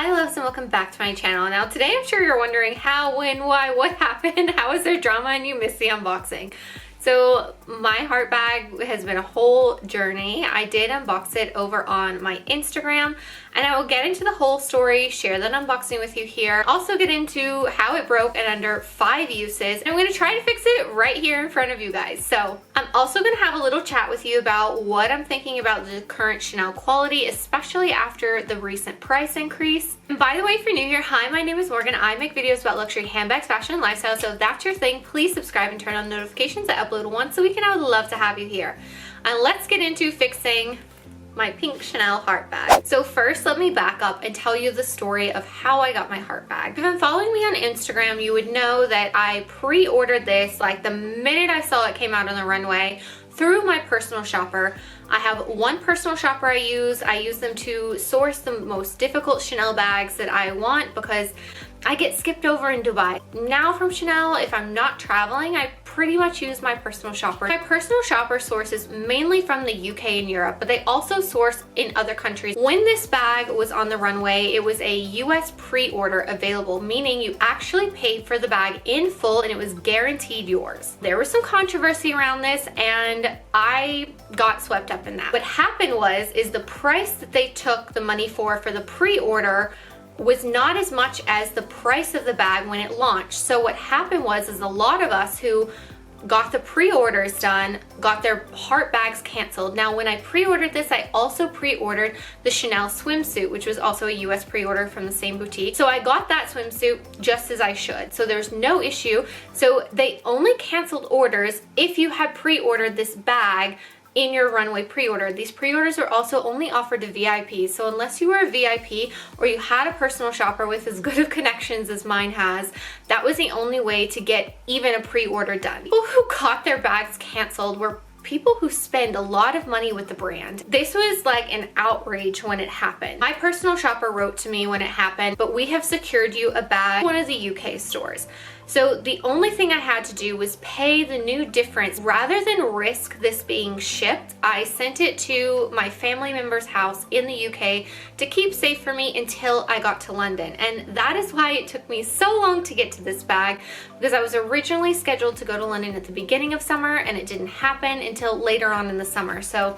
Hi loves, and welcome back to my channel. Now today I'm sure you're wondering how, when, why, what happened, how is there drama and you missed the unboxing. So my heart bag has been a whole journey. I did unbox it over on my Instagram and I will get into the whole story, share that unboxing with you here. Also get into how it broke in under 5 uses. And I'm gonna try to fix it right here in front of you guys. So I'm also gonna have a little chat with you about what I'm thinking about the current Chanel quality, especially after the recent price increase. And by the way, if you're new here, hi, my name is Morgan. I make videos about luxury handbags, fashion, and lifestyle. So if that's your thing, please subscribe and turn on notifications. I upload once a week and I would love to have you here. And let's get into fixing my pink Chanel heart bag. So first, let me back up and tell you the story of how I got my heart bag. If you've been following me on Instagram, you would know that I pre-ordered this like the minute I saw it came out on the runway through my personal shopper. I have one personal shopper I use them to source the most difficult Chanel bags that I want because I get skipped over in Dubai. Now from Chanel, if I'm not traveling, I pretty much use my personal shopper. My personal shopper sources mainly from the UK and Europe, but they also source in other countries. When this bag was on the runway, it was a US pre-order available, meaning you actually paid for the bag in full and it was guaranteed yours. There was some controversy around this and I got swept up in that. What happened is the price that they took the money for the pre-order was not as much as the price of the bag when it launched. So what happened is a lot of us who got the pre-orders done got their heart bags canceled. Now when I pre-ordered this, I also pre-ordered the Chanel swimsuit, which was also a US pre-order from the same boutique. So I got that swimsuit just as I should. So there's no issue. So they only canceled orders if you had pre-ordered this bag in your runway pre-order. These pre-orders are also only offered to VIPs. So unless you were a VIP or you had a personal shopper with as good of connections as mine has, that was the only way to get even a pre-order done. People who got their bags canceled were people who spend a lot of money with the brand. This was like an outrage when it happened. My personal shopper wrote to me when it happened, but we have secured you a bag at one of the UK stores. So the only thing I had to do was pay the new difference. Rather than risk this being shipped, I sent it to my family member's house in the UK to keep safe for me until I got to London. And that is why it took me so long to get to this bag, because I was originally scheduled to go to London at the beginning of summer and it didn't happen until later on in the summer. So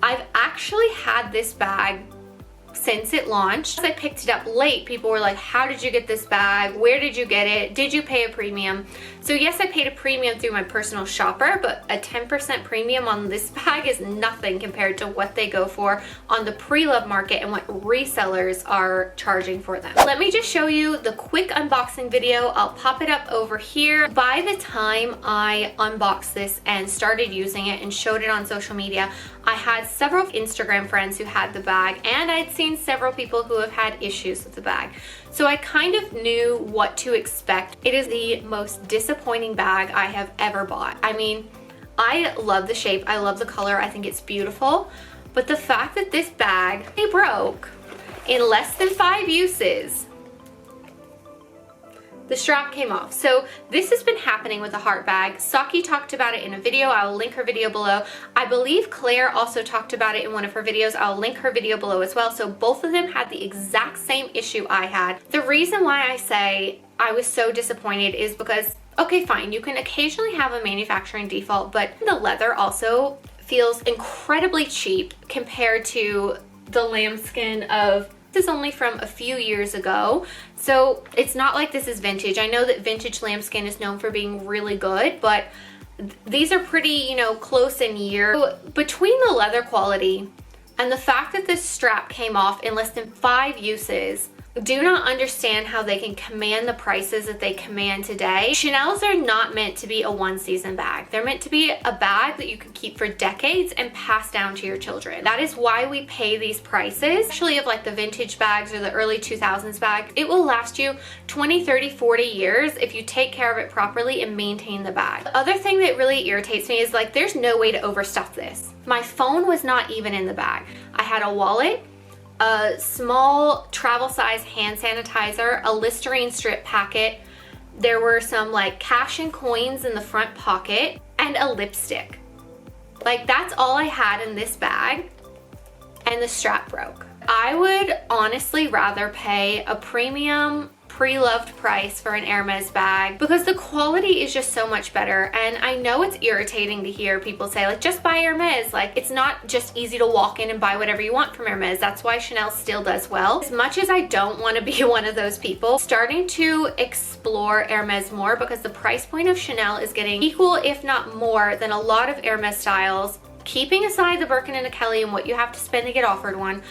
I've actually had this bag since it launched. As I picked it up late, people were like, how did you get this bag? Where did you get it? Did you pay a premium? So yes, I paid a premium through my personal shopper, but a 10% premium on this bag is nothing compared to what they go for on the pre-love market and what resellers are charging for them. Let me just show you the quick unboxing video. I'll pop it up over here. By the time I unboxed this and started using it and showed it on social media, I had several Instagram friends who had the bag and I'd seen several people who have had issues with the bag. So I kind of knew what to expect. It is the most disappointing bag I have ever bought. I mean, I love the shape, I love the color, I think it's beautiful, but the fact that this bag, it broke in less than 5 uses. The strap came off. So this has been happening with the heart bag. Saki talked about it in a video. I will link her video below. I believe Claire also talked about it in one of her videos. I'll link her video below as well. So both of them had the exact same issue I had. The reason why I say I was so disappointed is because, okay, fine, you can occasionally have a manufacturing default, but the leather also feels incredibly cheap compared to the lambskin of is only from a few years ago, so it's not like this is vintage. I know that vintage lambskin is known for being really good, but these are pretty, you know, close in year. So between the leather quality and the fact that this strap came off in less than 5 uses, do not understand how they can command the prices that they command today. Chanel's are not meant to be a one-season bag. They're meant to be a bag that you can keep for decades and pass down to your children. That is why we pay these prices, especially of like the vintage bags or the early 2000s bag. It will last you 20, 30, 40 years if you take care of it properly and maintain the bag. The other thing that really irritates me is like there's no way to overstuff this. My phone was not even in the bag. I had a wallet, a small travel size hand sanitizer, a Listerine strip packet. There were some like cash and coins in the front pocket and a lipstick. Like that's all I had in this bag and the strap broke. I would honestly rather pay a premium pre-loved price for an Hermes bag because the quality is just so much better. And I know it's irritating to hear people say like, just buy Hermes. Like, it's not just easy to walk in and buy whatever you want from Hermes. That's why Chanel still does well. As much as I don't want to be one of those people, starting to explore Hermes more because the price point of Chanel is getting equal, if not more, than a lot of Hermes styles, keeping aside the Birkin and a Kelly and what you have to spend to get offered one.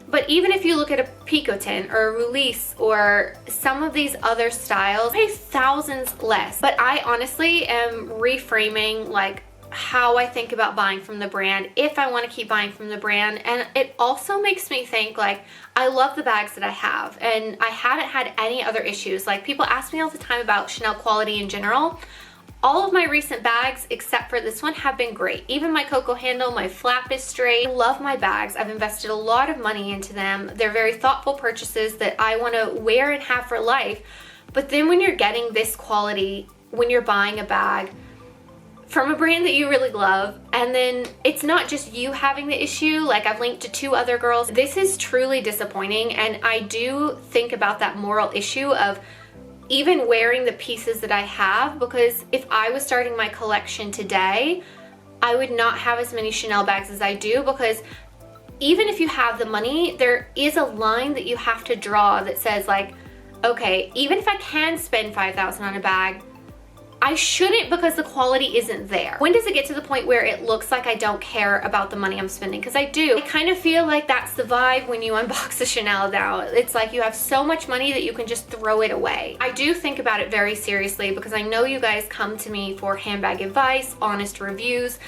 But even if you look at a Picotin or a Release or some of these other styles, pay thousands less. But I honestly am reframing like how I think about buying from the brand if I want to keep buying from the brand. And it also makes me think like, I love the bags that I have and I haven't had any other issues. Like, people ask me all the time about Chanel quality in general. All of my recent bags, except for this one, have been great. Even my Coco handle, my flap is straight. I love my bags. I've invested a lot of money into them. They're very thoughtful purchases that I want to wear and have for life. But then when you're getting this quality, when you're buying a bag from a brand that you really love, and then it's not just you having the issue, like I've linked to 2 other girls, this is truly disappointing. And I do think about that moral issue of even wearing the pieces that I have, because if I was starting my collection today, I would not have as many Chanel bags as I do, because even if you have the money, there is a line that you have to draw that says like, okay, even if I can spend $5,000 on a bag, I shouldn't, because the quality isn't there. When does it get to the point where it looks like I don't care about the money I'm spending? Because I do. I kind of feel like that's the vibe when you unbox a Chanel now. It's like you have so much money that you can just throw it away. I do think about it very seriously because I know you guys come to me for handbag advice, honest reviews,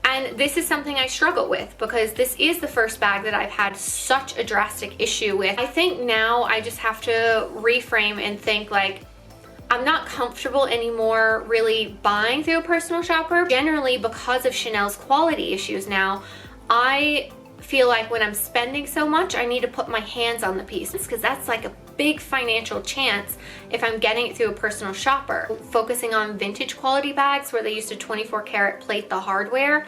and this is something I struggle with because this is the first bag that I've had such a drastic issue with. I think now I just have to reframe and think like, I'm not comfortable anymore really buying through a personal shopper. Generally, because of Chanel's quality issues now, I feel like when I'm spending so much, I need to put my hands on the pieces because that's like a big financial chance if I'm getting it through a personal shopper. Focusing on vintage quality bags where they used to 24 karat plate the hardware,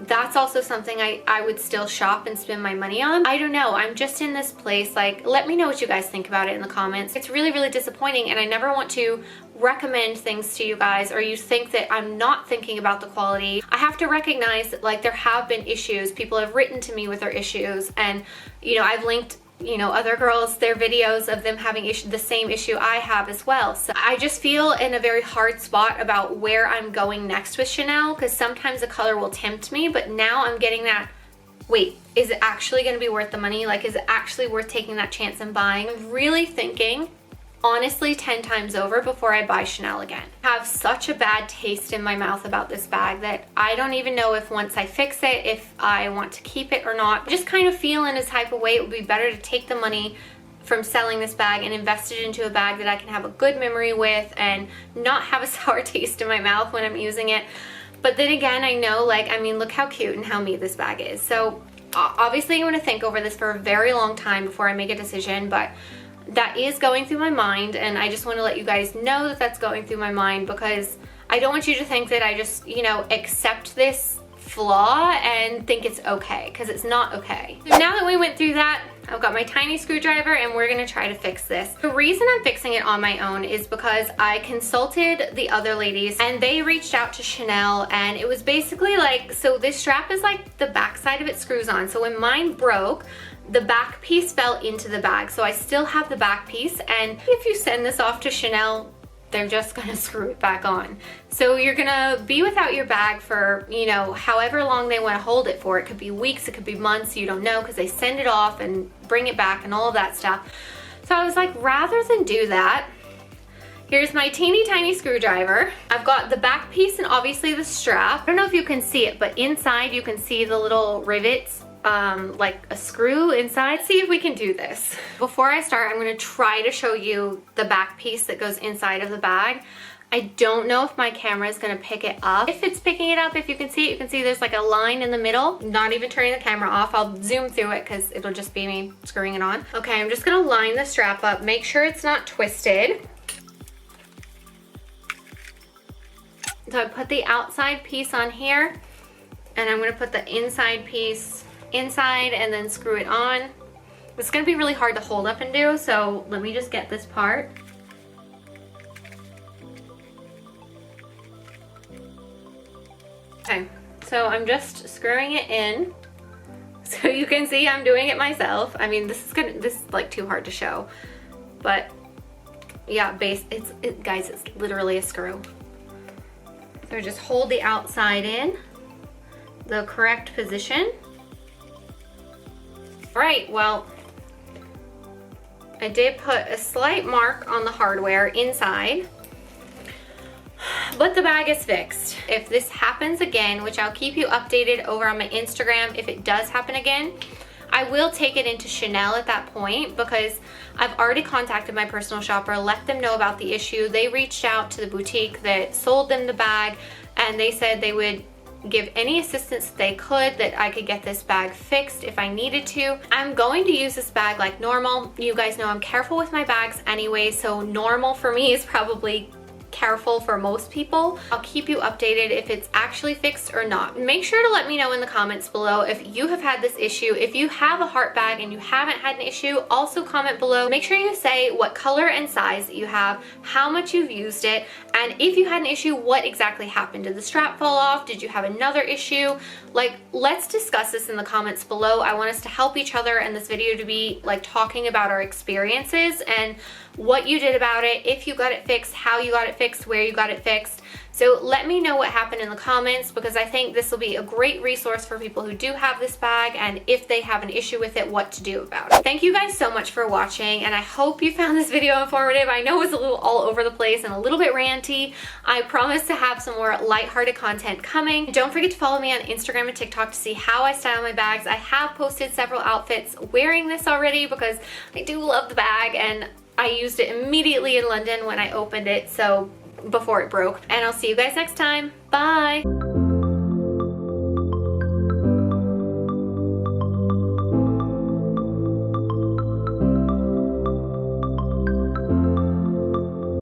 that's also something I would still shop and spend my money on. I don't know, I'm just in this place, like, let me know what you guys think about it in the comments. It's really, really disappointing, and I never want to recommend things to you guys or you think that I'm not thinking about the quality. I have to recognize that like there have been issues. People have written to me with their issues, and you know, I've linked other girls, their videos of them having the same issue I have as well. So I just feel in a very hard spot about where I'm going next with Chanel, because sometimes the color will tempt me, but now I'm getting that, wait, is it actually going to be worth the money? Like, is it actually worth taking that chance and buying? I'm really thinking honestly 10 times over before I buy Chanel again. I have such a bad taste in my mouth about this bag that I don't even know if once I fix it, if I want to keep it or not. I just kind of feel in a type of way it would be better to take the money from selling this bag and invest it into a bag that I can have a good memory with and not have a sour taste in my mouth when I'm using it. But then again, I know, like, I mean, look how cute and how me this bag is. So obviously I'm going to think over this for a very long time before I make a decision, but that is going through my mind, and I just want to let you guys know that that's going through my mind because I don't want you to think that I just, accept this flaw and think it's okay, because it's not okay. So now that we went through that, I've got my tiny screwdriver and we're gonna try to fix this. The reason I'm fixing it on my own is because I consulted the other ladies and they reached out to Chanel, and it was basically like, so this strap is like the back side of it screws on. So when mine broke, the back piece fell into the bag. So I still have the back piece, and if you send this off to Chanel, they're just gonna screw it back on. So you're gonna be without your bag for, however long they wanna hold it for. It could be weeks, it could be months, you don't know, because they send it off and bring it back and all of that stuff. So I was like, rather than do that, here's my teeny tiny screwdriver. I've got the back piece and obviously the strap. I don't know if you can see it, but inside you can see the little rivets, like a screw inside. See if we can do this. Before I start, I'm going to try to show you the back piece that goes inside of the bag. I don't know if my camera is going to pick it up. If it's picking it up, if you can see it, you can see there's like a line in the middle. Not even turning the camera off. I'll zoom through it because it'll just be me screwing it on. Okay, I'm just going to line the strap up. Make sure it's not twisted. So I put the outside piece on here, and I'm going to put the inside piece inside and then screw it on. It's gonna be really hard to hold up and do, so let me just get this part. Okay, so I'm just screwing it in. So you can see I'm doing it myself. I mean, this is like too hard to show, but yeah, guys, it's literally a screw. So just hold the outside in the correct position. All right, well, I did put a slight mark on the hardware inside, but the bag is fixed. If this happens again, which I'll keep you updated over on my Instagram, if it does happen again, I will take it into Chanel at that point, because I've already contacted my personal shopper, let them know about the issue. They reached out to the boutique that sold them the bag, and they said they would give any assistance they could, that I could get this bag fixed if I needed to. I'm going to use this bag like normal. You guys know I'm careful with my bags anyway, so normal for me is probably careful for most people. I'll keep you updated if it's actually fixed or not. Make sure to let me know in the comments below if you have had this issue. If you have a heart bag and you haven't had an issue, also comment below. Make sure you say what color and size that you have, how much you've used it, and if you had an issue, what exactly happened. Did the strap fall off? Did you have another issue? Like, let's discuss this in the comments below. I want us to help each other in this video to be like talking about our experiences and what you did about it, if you got it fixed, how you got it fixed, where you got it fixed. So let me know what happened in the comments, because I think this will be a great resource for people who do have this bag, and if they have an issue with it, what to do about it. Thank you guys so much for watching, and I hope you found this video informative. I know it was a little all over the place and a little bit ranty. I promise to have some more lighthearted content coming. Don't forget to follow me on Instagram and TikTok to see how I style my bags. I have posted several outfits wearing this already, because I do love the bag, and I used it immediately in London when I opened it, so before it broke. And I'll see you guys next time. Bye.